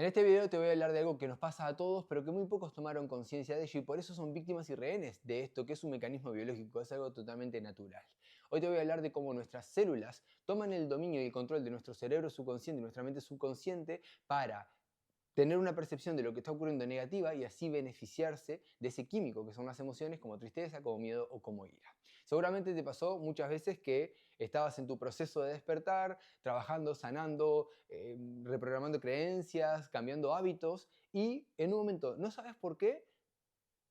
En este video te voy a hablar de algo que nos pasa a todos, pero que muy pocos tomaron conciencia de ello y por eso son víctimas y rehenes de esto, que es un mecanismo biológico, es algo totalmente natural. Hoy te voy a hablar de cómo nuestras células toman el dominio y el control de nuestro cerebro subconsciente y nuestra mente subconsciente para tener una percepción de lo que está ocurriendo negativa y así beneficiarse de ese químico que son las emociones como tristeza, como miedo o como ira. Seguramente te pasó muchas veces que estabas en tu proceso de despertar, trabajando, sanando, reprogramando creencias, cambiando hábitos y en un momento no sabes por qué,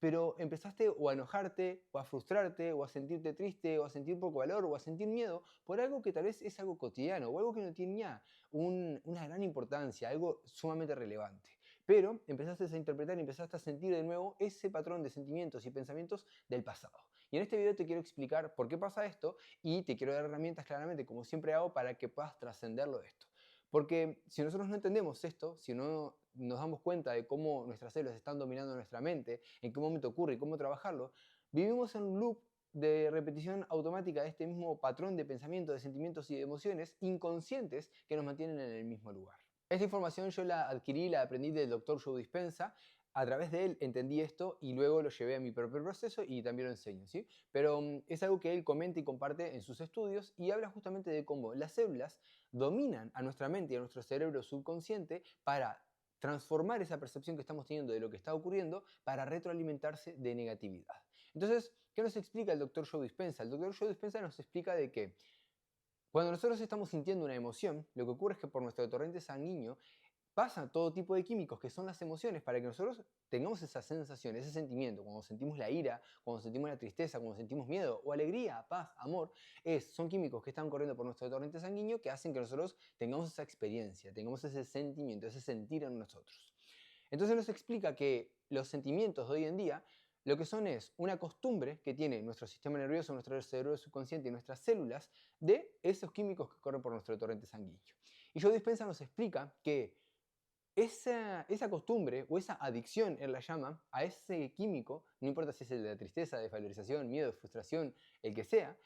pero empezaste o a enojarte, o a frustrarte, o a sentirte triste, o a sentir poco valor, o a sentir miedo por algo que tal vez es algo cotidiano, o algo que no tiene ya una gran importancia, algo sumamente relevante. Pero empezaste a interpretar y empezaste a sentir de nuevo ese patrón de sentimientos y pensamientos del pasado. Y en este video te quiero explicar por qué pasa esto y te quiero dar herramientas claramente, como siempre hago, para que puedas trascenderlo de esto. Porque si nosotros no entendemos esto, si no nos damos cuenta de cómo nuestras células están dominando nuestra mente, en qué momento ocurre y cómo trabajarlo, vivimos en un loop de repetición automática de este mismo patrón de pensamiento, de sentimientos y de emociones inconscientes que nos mantienen en el mismo lugar. Esta información yo la adquirí, la aprendí del Dr. Joe Dispenza. A través de él entendí esto y luego lo llevé a mi propio proceso y también lo enseño, ¿sí? Pero es algo que él comenta y comparte en sus estudios y habla justamente de cómo las células dominan a nuestra mente y a nuestro cerebro subconsciente para transformar esa percepción que estamos teniendo de lo que está ocurriendo para retroalimentarse de negatividad. Entonces, ¿qué nos explica el Dr. Joe Dispenza? El Dr. Joe Dispenza nos explica de que cuando nosotros estamos sintiendo una emoción, lo que ocurre es que por nuestro torrente sanguíneo pasa todo tipo de químicos que son las emociones para que nosotros tengamos esa sensación, ese sentimiento. Cuando sentimos la ira, cuando sentimos la tristeza, cuando sentimos miedo o alegría, paz, amor, son químicos que están corriendo por nuestro torrente sanguíneo que hacen que nosotros tengamos esa experiencia, tengamos ese sentimiento, ese sentir en nosotros. Entonces nos explica que los sentimientos de hoy en día lo que son es una costumbre que tiene nuestro sistema nervioso, nuestro cerebro subconsciente y nuestras células de esos químicos que corren por nuestro torrente sanguíneo. Y Joe Dispenza nos explica que esa costumbre o esa adicción, él la llama, a ese químico, no importa si es el de la tristeza, desvalorización, miedo, frustración, el que sea,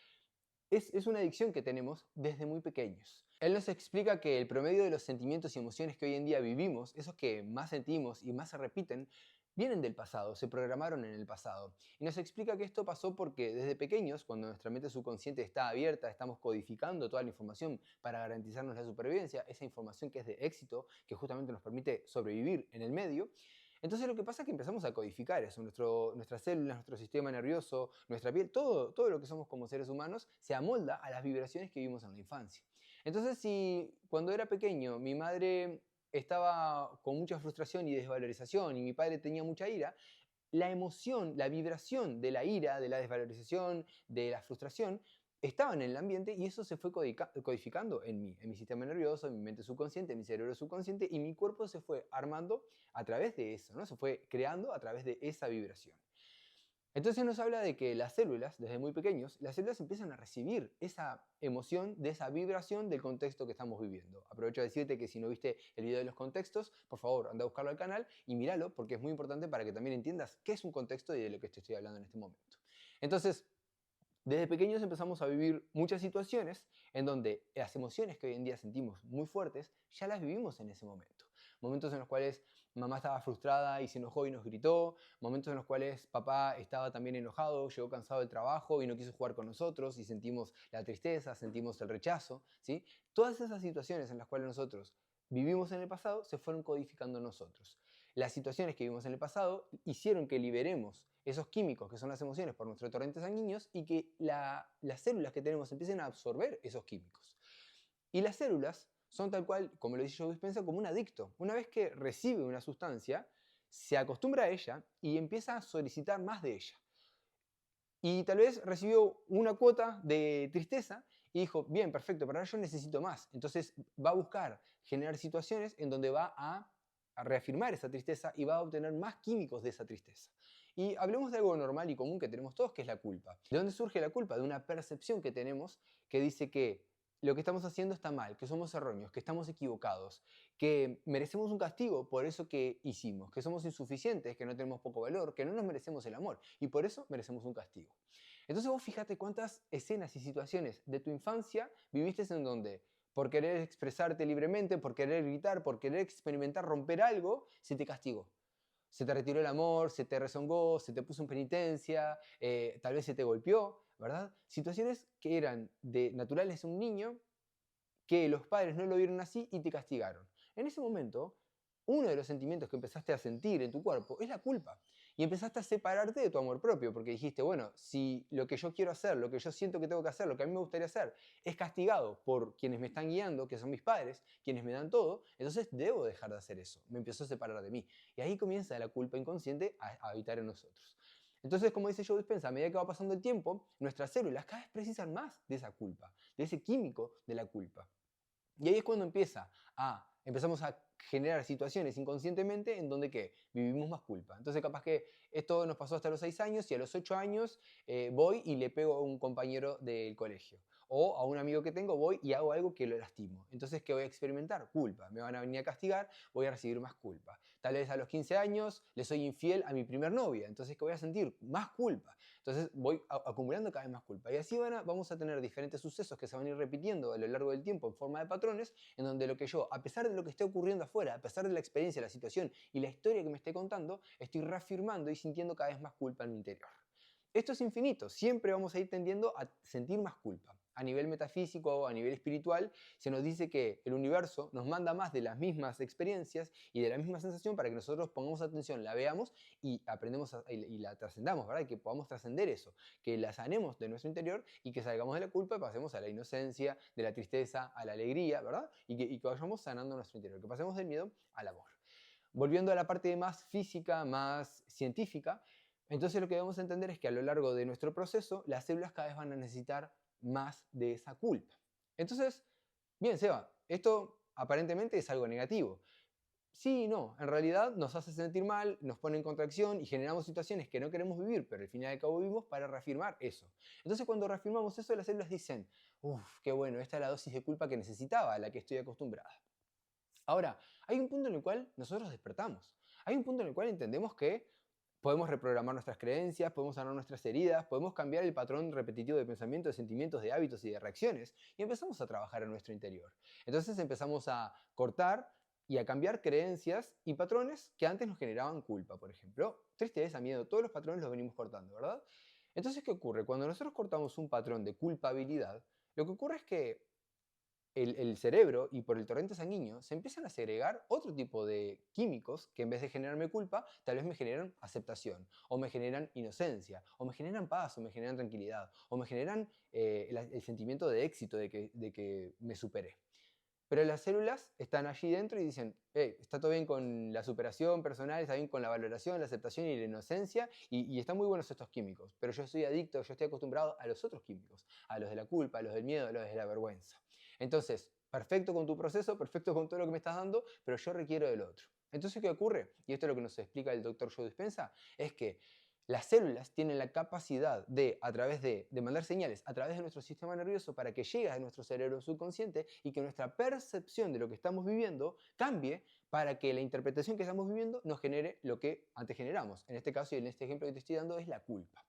es una adicción que tenemos desde muy pequeños. Él nos explica que el promedio de los sentimientos y emociones que hoy en día vivimos, esos que más sentimos y más se repiten, vienen del pasado, se programaron en el pasado. Y nos explica que esto pasó porque desde pequeños, cuando nuestra mente subconsciente está abierta, estamos codificando toda la información para garantizarnos la supervivencia, esa información que es de éxito, que justamente nos permite sobrevivir en el medio. Entonces lo que pasa es que empezamos a codificar eso, nuestras células, nuestro sistema nervioso, nuestra piel, todo lo que somos como seres humanos se amolda a las vibraciones que vivimos en la infancia. Entonces si cuando era pequeño mi madre estaba con mucha frustración y desvalorización y mi padre tenía mucha ira, la emoción, la vibración de la ira, de la desvalorización, de la frustración, estaban en el ambiente y eso se fue codificando en mi sistema nervioso, en mi mente subconsciente, en mi cerebro subconsciente y mi cuerpo se fue armando a través de eso, ¿no? Se fue creando a través de esa vibración. Entonces nos habla de que las células, desde muy pequeños, las células empiezan a recibir esa emoción, de esa vibración del contexto que estamos viviendo. Aprovecho a decirte que si no viste el video de los contextos, por favor, anda a buscarlo al canal y míralo porque es muy importante para que también entiendas qué es un contexto y de lo que te estoy hablando en este momento. Entonces, desde pequeños empezamos a vivir muchas situaciones en donde las emociones que hoy en día sentimos muy fuertes, ya las vivimos en ese momento. Momentos en los cuales mamá estaba frustrada y se enojó y nos gritó, momentos en los cuales papá estaba también enojado, llegó cansado del trabajo y no quiso jugar con nosotros y sentimos la tristeza, sentimos el rechazo, ¿sí? Todas esas situaciones en las cuales nosotros vivimos en el pasado se fueron codificando en nosotros. Las situaciones que vivimos en el pasado hicieron que liberemos esos químicos que son las emociones por nuestros torrentes sanguíneos y que las células que tenemos empiecen a absorber esos químicos. Y las células son tal cual, como lo dice Joe Dispenza, como un adicto. Una vez que recibe una sustancia, se acostumbra a ella y empieza a solicitar más de ella. Y tal vez recibió una cuota de tristeza y dijo, bien, perfecto, pero ahora yo necesito más. Entonces va a buscar generar situaciones en donde va a reafirmar esa tristeza y va a obtener más químicos de esa tristeza. Y hablemos de algo normal y común que tenemos todos, que es la culpa. ¿De dónde surge la culpa? De una percepción que tenemos que dice que lo que estamos haciendo está mal, que somos erróneos, que estamos equivocados, que merecemos un castigo por eso que hicimos, que somos insuficientes, que no tenemos poco valor, que no nos merecemos el amor y por eso merecemos un castigo. Entonces vos fíjate cuántas escenas y situaciones de tu infancia viviste en donde por querer expresarte libremente, por querer gritar, por querer experimentar, romper algo, se te castigó. Se te retiró el amor, se te rezongó, se te puso en penitencia, tal vez se te golpeó, ¿verdad? Situaciones que eran naturales de un niño, que los padres no lo vieron así y te castigaron. En ese momento, uno de los sentimientos que empezaste a sentir en tu cuerpo es la culpa. Y empezaste a separarte de tu amor propio, porque dijiste, bueno, si lo que yo quiero hacer, lo que yo siento que tengo que hacer, lo que a mí me gustaría hacer, es castigado por quienes me están guiando, que son mis padres, quienes me dan todo, entonces debo dejar de hacer eso. Me empezó a separar de mí. Y ahí comienza la culpa inconsciente a habitar en nosotros. Entonces, como dice Joe Dispenza, a medida que va pasando el tiempo, nuestras células cada vez precisan más de esa culpa, de ese químico de la culpa. Y ahí es cuando empezamos a generar situaciones inconscientemente en donde ¿qué? Vivimos más culpa. Entonces capaz que esto nos pasó hasta los 6 años y a los 8 años voy y le pego a un compañero del colegio. O a un amigo que tengo voy y hago algo que lo lastimo. Entonces, ¿qué voy a experimentar? Culpa. Me van a venir a castigar, voy a recibir más culpa. Tal vez a los 15 años le soy infiel a mi primer novia. Entonces, ¿qué voy a sentir? Más culpa. Entonces voy acumulando cada vez más culpa. Y así vamos a tener diferentes sucesos que se van a ir repitiendo a lo largo del tiempo en forma de patrones, en donde lo que yo, a pesar de lo que esté ocurriendo afuera, a pesar de la experiencia, la situación y la historia que me esté contando, estoy reafirmando y sintiendo cada vez más culpa en mi interior. Esto es infinito, siempre vamos a ir tendiendo a sentir más culpa. A nivel metafísico o a nivel espiritual, se nos dice que el universo nos manda más de las mismas experiencias y de la misma sensación para que nosotros pongamos atención, la veamos y aprendemos y la trascendamos, ¿verdad? Y que podamos trascender eso, que la sanemos de nuestro interior y que salgamos de la culpa y pasemos a la inocencia, de la tristeza a la alegría, ¿verdad? Y que vayamos sanando nuestro interior, que pasemos del miedo al amor. Volviendo a la parte más física, más científica, entonces lo que debemos entender es que a lo largo de nuestro proceso, las células cada vez van a necesitar más de esa culpa. Entonces, bien, Seba, esto aparentemente es algo negativo. Sí y no, en realidad nos hace sentir mal, nos pone en contracción y generamos situaciones que no queremos vivir, pero al fin y al cabo vivimos para reafirmar eso. Entonces cuando reafirmamos eso, las células dicen, uff, qué bueno, esta es la dosis de culpa que necesitaba, a la que estoy acostumbrada. Ahora, hay un punto en el cual nosotros despertamos. Hay un punto en el cual entendemos que podemos reprogramar nuestras creencias, podemos sanar nuestras heridas, podemos cambiar el patrón repetitivo de pensamientos, de sentimientos, de hábitos y de reacciones y empezamos a trabajar en nuestro interior. Entonces empezamos a cortar y a cambiar creencias y patrones que antes nos generaban culpa, por ejemplo. Tristeza, miedo, todos los patrones los venimos cortando, ¿verdad? Entonces, ¿qué ocurre? Cuando nosotros cortamos un patrón de culpabilidad, lo que ocurre es que el cerebro y por el torrente sanguíneo se empiezan a segregar otro tipo de químicos que en vez de generarme culpa, tal vez me generan aceptación, o me generan inocencia, o me generan paz, o me generan tranquilidad, o me generan el sentimiento de éxito, de que me superé. Pero las células están allí dentro y dicen, hey, está todo bien con la superación personal, está bien con la valoración, la aceptación y la inocencia, y están muy buenos estos químicos, pero yo estoy adicto, yo estoy acostumbrado a los otros químicos, a los de la culpa, a los del miedo, a los de la vergüenza. Entonces, perfecto con tu proceso, perfecto con todo lo que me estás dando, pero yo requiero del otro. Entonces, ¿qué ocurre? Y esto es lo que nos explica el doctor Joe Dispenza, es que las células tienen la capacidad de, a través de mandar señales a través de nuestro sistema nervioso para que llegue a nuestro cerebro subconsciente y que nuestra percepción de lo que estamos viviendo cambie para que la interpretación que estamos viviendo nos genere lo que antes generamos. En este caso y en este ejemplo que te estoy dando es la culpa.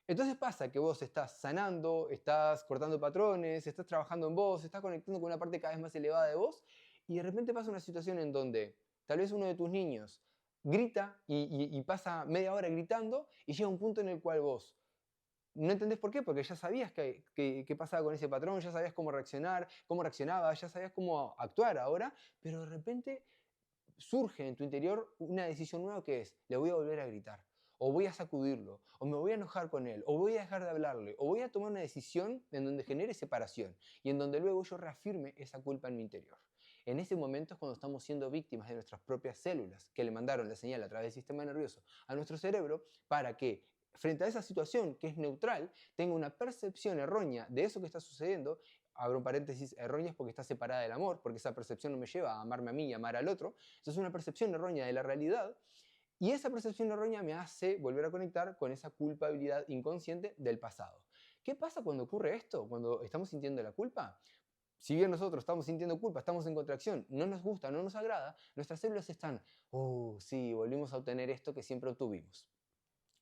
Entonces pasa que vos estás sanando, estás cortando patrones, estás trabajando en vos, estás conectando con una parte cada vez más elevada de vos y de repente pasa una situación en donde tal vez uno de tus niños grita y pasa media hora gritando y llega un punto en el cual vos no entendés por qué, porque ya sabías qué pasaba con ese patrón, ya sabías cómo reaccionar, cómo reaccionaba, ya sabías cómo actuar ahora, pero de repente surge en tu interior una decisión nueva que es, le voy a volver a gritar, o voy a sacudirlo, o me voy a enojar con él, o voy a dejar de hablarle, o voy a tomar una decisión en donde genere separación y en donde luego yo reafirme esa culpa en mi interior. En ese momento es cuando estamos siendo víctimas de nuestras propias células que le mandaron la señal a través del sistema nervioso a nuestro cerebro para que frente a esa situación que es neutral tenga una percepción errónea de eso que está sucediendo, abro un paréntesis, erróneas porque está separada del amor, porque esa percepción no me lleva a amarme a mí y amar al otro. Eso es una percepción errónea de la realidad y esa percepción errónea me hace volver a conectar con esa culpabilidad inconsciente del pasado. ¿Qué pasa cuando ocurre esto? Cuando estamos sintiendo la culpa. Si bien nosotros estamos sintiendo culpa, estamos en contracción, no nos gusta, no nos agrada, nuestras células están, oh, sí, volvimos a obtener esto que siempre obtuvimos.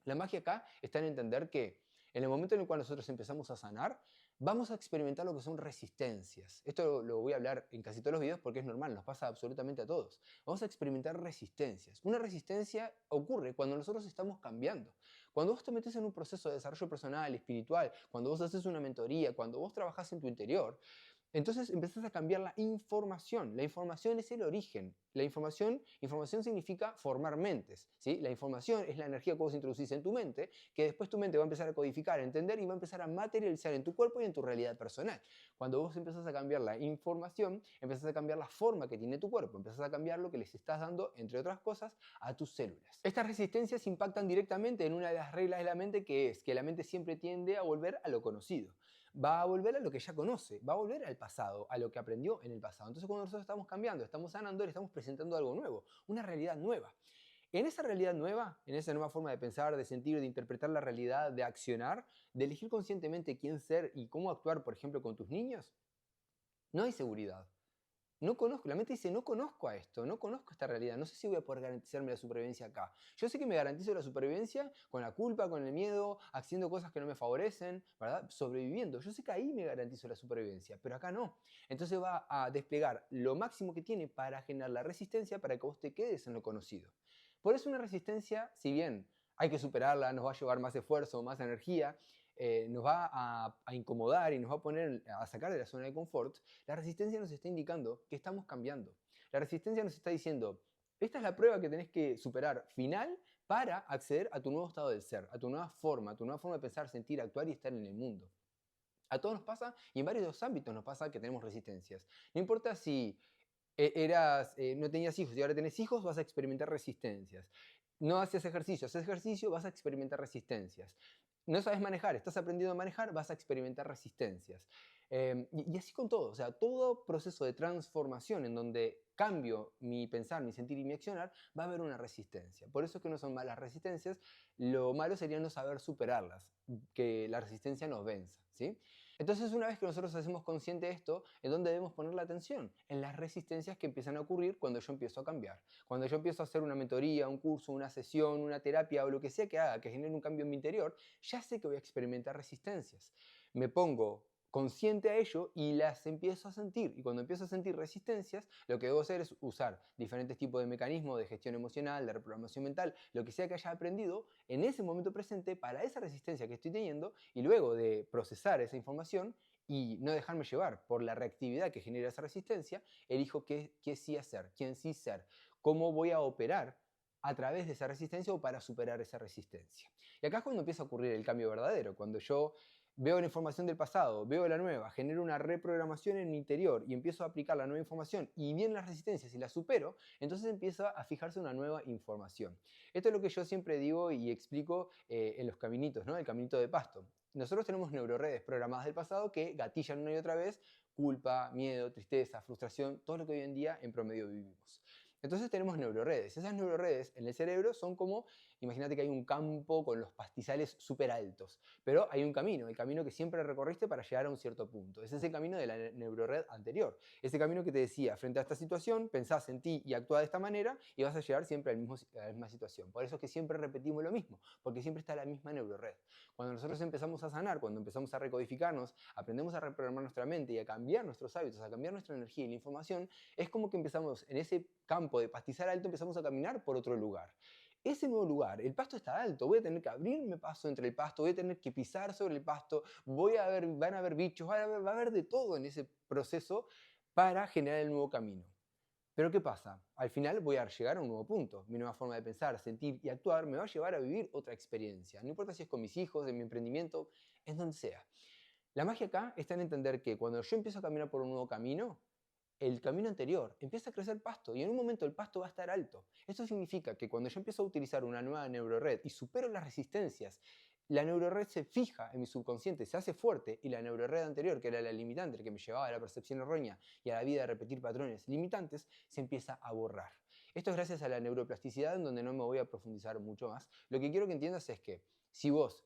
La magia acá está en entender que en el momento en el cual nosotros empezamos a sanar, vamos a experimentar lo que son resistencias. Esto lo voy a hablar en casi todos los videos porque es normal, nos pasa absolutamente a todos. Vamos a experimentar resistencias. Una resistencia ocurre cuando nosotros estamos cambiando. Cuando vos te metes en un proceso de desarrollo personal, espiritual, cuando vos haces una mentoría, cuando vos trabajás en tu interior, entonces empezás a cambiar la información. La información es el origen. Información significa formar mentes, ¿sí? La información es la energía que vos introducís en tu mente, que después tu mente va a empezar a codificar, a entender y va a empezar a materializar en tu cuerpo y en tu realidad personal. Cuando vos empezás a cambiar la información, empezás a cambiar la forma que tiene tu cuerpo, empezás a cambiar lo que les estás dando, entre otras cosas, a tus células. Estas resistencias impactan directamente en una de las reglas de la mente, que es que la mente siempre tiende a volver a lo conocido. Va a volver a lo que ya conoce, va a volver al pasado, a lo que aprendió en el pasado. Entonces cuando nosotros estamos cambiando, estamos sanando, le estamos presentando algo nuevo, una realidad nueva. En esa realidad nueva, en esa nueva forma de pensar, de sentir, de interpretar la realidad, de accionar, de elegir conscientemente quién ser y cómo actuar, por ejemplo, con tus niños, no hay seguridad. No conozco, la mente dice, no conozco a esto, no conozco esta realidad, no sé si voy a poder garantizarme la supervivencia acá. Yo sé que me garantizo la supervivencia con la culpa, con el miedo, haciendo cosas que no me favorecen, ¿verdad? Sobreviviendo. Yo sé que ahí me garantizo la supervivencia, pero acá no. Entonces va a desplegar lo máximo que tiene para generar la resistencia para que vos te quedes en lo conocido. Por eso una resistencia, si bien hay que superarla, nos va a llevar más esfuerzo, más energía, nos va a incomodar y nos va a poner a sacar de la zona de confort, la resistencia nos está indicando que estamos cambiando. La resistencia nos está diciendo, esta es la prueba que tenés que superar final para acceder a tu nuevo estado del ser, a tu nueva forma de pensar, sentir, actuar y estar en el mundo. A todos nos pasa y en varios ámbitos nos pasa que tenemos resistencias. No importa si no tenías hijos y ahora tenés hijos, vas a experimentar resistencias. No haces ejercicio, vas a experimentar resistencias. No sabes manejar, estás aprendiendo a manejar, vas a experimentar resistencias. Y así con todo, o sea, todo proceso de transformación en donde cambio mi pensar, mi sentir y mi accionar, va a haber una resistencia. Por eso es que no son malas resistencias, lo malo sería no saber superarlas, que la resistencia nos venza, ¿sí? Entonces, una vez que nosotros hacemos consciente de esto, ¿en dónde debemos poner la atención? En las resistencias que empiezan a ocurrir cuando yo empiezo a cambiar. Cuando yo empiezo a hacer una mentoría, un curso, una sesión, una terapia o lo que sea que haga, que genere un cambio en mi interior, ya sé que voy a experimentar resistencias. Me pongo consciente a ello y las empiezo a sentir. Y cuando empiezo a sentir resistencias, lo que debo hacer es usar diferentes tipos de mecanismos de gestión emocional, de reprogramación mental, lo que sea que haya aprendido en ese momento presente para esa resistencia que estoy teniendo, y luego de procesar esa información y no dejarme llevar por la reactividad que genera esa resistencia, elijo qué sí hacer, quién sí ser, cómo voy a operar a través de esa resistencia o para superar esa resistencia. Y acá es cuando empieza a ocurrir el cambio verdadero, cuando yo veo la información del pasado, veo la nueva, genero una reprogramación en mi interior y empiezo a aplicar la nueva información y vienen las resistencias y las supero, entonces empieza a fijarse una nueva información. Esto es lo que yo siempre digo y explico en los caminitos, ¿no? El caminito de Pasto. Nosotros tenemos neuroredes programadas del pasado que gatillan una y otra vez culpa, miedo, tristeza, frustración, todo lo que hoy en día en promedio vivimos. Entonces tenemos neuroredes. Esas neuroredes en el cerebro son como, imagínate que hay un campo con los pastizales súper altos, pero hay un camino, el camino que siempre recorriste para llegar a un cierto punto. Ese es el camino de la neurored anterior. Ese camino que te decía, frente a esta situación, pensás en ti y actúa de esta manera y vas a llegar siempre a la misma situación. Por eso es que siempre repetimos lo mismo, porque siempre está la misma neurored. Cuando nosotros empezamos a sanar, cuando empezamos a recodificarnos, aprendemos a reprogramar nuestra mente y a cambiar nuestros hábitos, a cambiar nuestra energía y la información, es como que empezamos en ese campo de pastizal alto, empezamos a caminar por otro lugar. Ese nuevo lugar, el pasto está alto, voy a tener que abrirme paso entre el pasto, voy a tener que pisar sobre el pasto, van a haber bichos, va a haber de todo en ese proceso para generar el nuevo camino. Pero ¿qué pasa? Al final voy a llegar a un nuevo punto. Mi nueva forma de pensar, sentir y actuar me va a llevar a vivir otra experiencia. No importa si es con mis hijos, en mi emprendimiento, en donde sea. La magia acá está en entender que cuando yo empiezo a caminar por un nuevo camino, el camino anterior empieza a crecer pasto y en un momento el pasto va a estar alto. Esto significa que cuando yo empiezo a utilizar una nueva neurored y supero las resistencias, la neurored se fija en mi subconsciente, se hace fuerte y la neurored anterior, que era la limitante, que me llevaba a la percepción errónea y a la vida de repetir patrones limitantes, se empieza a borrar. Esto es gracias a la neuroplasticidad, en donde no me voy a profundizar mucho más. Lo que quiero que entiendas es que si vos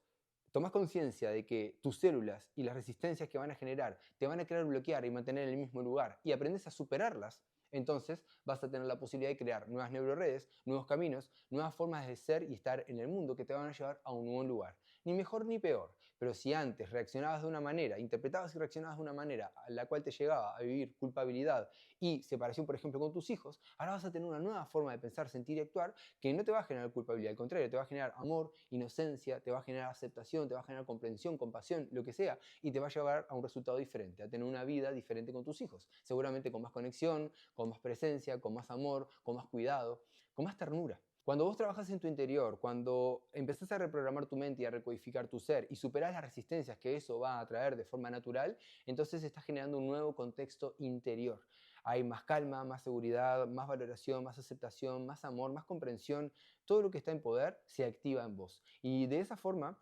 tomás conciencia de que tus células y las resistencias que van a generar te van a querer bloquear y mantener en el mismo lugar y aprendes a superarlas, entonces vas a tener la posibilidad de crear nuevas neuroredes, nuevos caminos, nuevas formas de ser y estar en el mundo que te van a llevar a un nuevo lugar. Ni mejor ni peor, pero si antes reaccionabas de una manera, interpretabas y reaccionabas de una manera a la cual te llegaba a vivir culpabilidad y separación, por ejemplo, con tus hijos, ahora vas a tener una nueva forma de pensar, sentir y actuar que no te va a generar culpabilidad, al contrario, te va a generar amor, inocencia, te va a generar aceptación, te va a generar comprensión, compasión, lo que sea, y te va a llevar a un resultado diferente, a tener una vida diferente con tus hijos, seguramente con más conexión, con más presencia, con más amor, con más cuidado, con más ternura. Cuando vos trabajas en tu interior, cuando empezás a reprogramar tu mente y a recodificar tu ser y superás las resistencias que eso va a traer de forma natural, entonces estás generando un nuevo contexto interior. Hay más calma, más seguridad, más valoración, más aceptación, más amor, más comprensión. Todo lo que está en poder se activa en vos. Y de esa forma,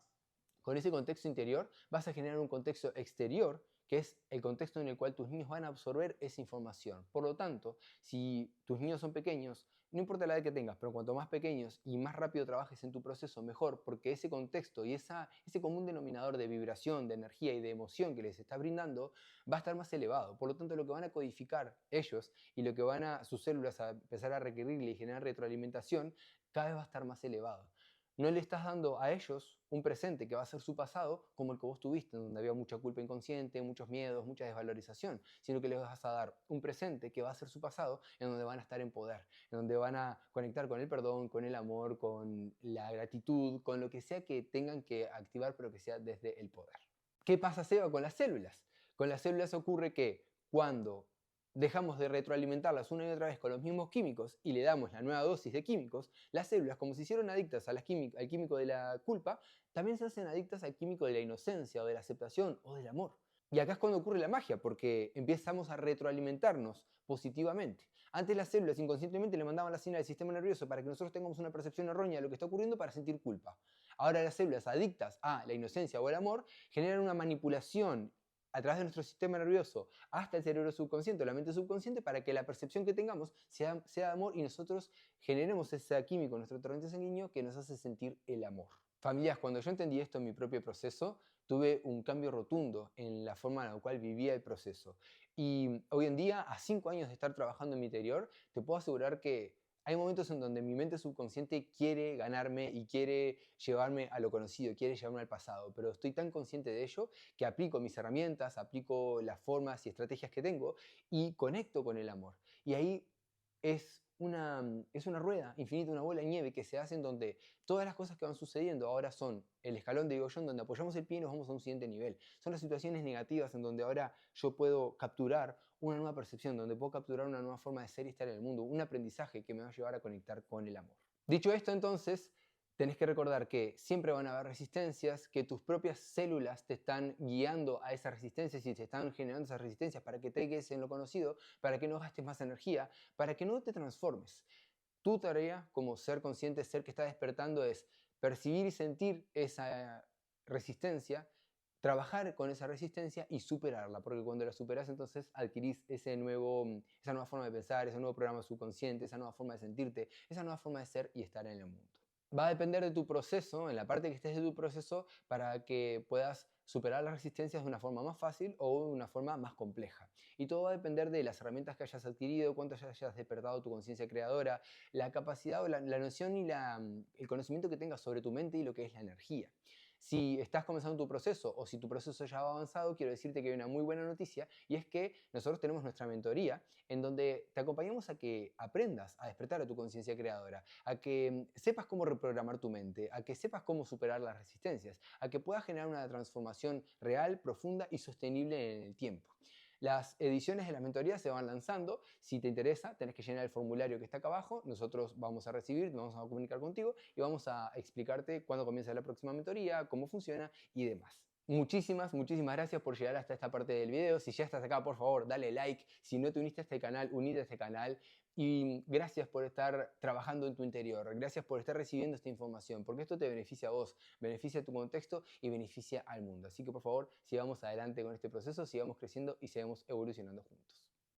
con ese contexto interior, vas a generar un contexto exterior que es el contexto en el cual tus niños van a absorber esa información. Por lo tanto, si tus niños son pequeños, no importa la edad que tengas, pero cuanto más pequeños y más rápido trabajes en tu proceso, mejor, porque ese contexto y ese común denominador de vibración, de energía y de emoción que les estás brindando va a estar más elevado. Por lo tanto, lo que van a codificar ellos y lo que van a sus células a empezar a requerirle y generar retroalimentación, cada vez va a estar más elevado. No le estás dando a ellos un presente que va a ser su pasado como el que vos tuviste, donde había mucha culpa inconsciente, muchos miedos, mucha desvalorización, sino que les vas a dar un presente que va a ser su pasado, en donde van a estar en poder, en donde van a conectar con el perdón, con el amor, con la gratitud, con lo que sea que tengan que activar, pero que sea desde el poder. ¿Qué pasa, Seba, con las células? Con las células ocurre que cuando dejamos de retroalimentarlas una y otra vez con los mismos químicos y le damos la nueva dosis de químicos, las células, como se hicieron adictas al químico de la culpa, también se hacen adictas al químico de la inocencia o de la aceptación o del amor. Y acá es cuando ocurre la magia, porque empezamos a retroalimentarnos positivamente. Antes las células inconscientemente le mandaban la señal al sistema nervioso para que nosotros tengamos una percepción errónea de lo que está ocurriendo para sentir culpa. Ahora las células adictas a la inocencia o el amor generan una manipulación a través de nuestro sistema nervioso hasta el cerebro subconsciente o la mente subconsciente para que la percepción que tengamos sea de amor y nosotros generemos ese químico en nuestro torrente sanguíneo que nos hace sentir el amor. Familias, cuando yo entendí esto en mi propio proceso, tuve un cambio rotundo en la forma en la cual vivía el proceso. Y hoy en día, a 5 años de estar trabajando en mi interior, te puedo asegurar que hay momentos en donde mi mente subconsciente quiere ganarme y quiere llevarme a lo conocido, quiere llevarme al pasado, pero estoy tan consciente de ello que aplico mis herramientas, aplico las formas y estrategias que tengo y conecto con el amor. Y ahí es una rueda infinita, una bola de nieve que se hace en donde todas las cosas que van sucediendo ahora son el escalón de Digo yo, en donde apoyamos el pie y nos vamos a un siguiente nivel. Son las situaciones negativas en donde ahora yo puedo capturar una nueva percepción, donde puedo capturar una nueva forma de ser y estar en el mundo, un aprendizaje que me va a llevar a conectar con el amor. Dicho esto, entonces, tenés que recordar que siempre van a haber resistencias, que tus propias células te están guiando a esas resistencias y te están generando esas resistencias para que te quedes en lo conocido, para que no gastes más energía, para que no te transformes. Tu tarea como ser consciente, ser que está despertando, es percibir y sentir esa resistencia, trabajar con esa resistencia y superarla, porque cuando la superas entonces adquirís esa nueva forma de pensar, ese nuevo programa subconsciente, esa nueva forma de sentirte, esa nueva forma de ser y estar en el mundo. Va a depender de tu proceso, en la parte que estés de tu proceso, para que puedas superar las resistencias de una forma más fácil o de una forma más compleja. Y todo va a depender de las herramientas que hayas adquirido, cuánto hayas despertado tu conciencia creadora, la capacidad o la noción y el conocimiento que tengas sobre tu mente y lo que es la energía. Si estás comenzando tu proceso o si tu proceso ya va avanzado, quiero decirte que hay una muy buena noticia y es que nosotros tenemos nuestra mentoría en donde te acompañamos a que aprendas a despertar a tu conciencia creadora, a que sepas cómo reprogramar tu mente, a que sepas cómo superar las resistencias, a que puedas generar una transformación real, profunda y sostenible en el tiempo. Las ediciones de las mentorías se van lanzando. Si te interesa, tenés que llenar el formulario que está acá abajo. Nosotros vamos a recibir, vamos a comunicar contigo y vamos a explicarte cuándo comienza la próxima mentoría, cómo funciona y demás. Muchísimas gracias por llegar hasta esta parte del video. Si ya estás acá, por favor, dale like. Si no te uniste a este canal, unite a este canal. Y gracias por estar trabajando en tu interior. Gracias por estar recibiendo esta información, porque esto te beneficia a vos, beneficia a tu contexto y beneficia al mundo. Así que, por favor, sigamos adelante con este proceso, sigamos creciendo y sigamos evolucionando juntos.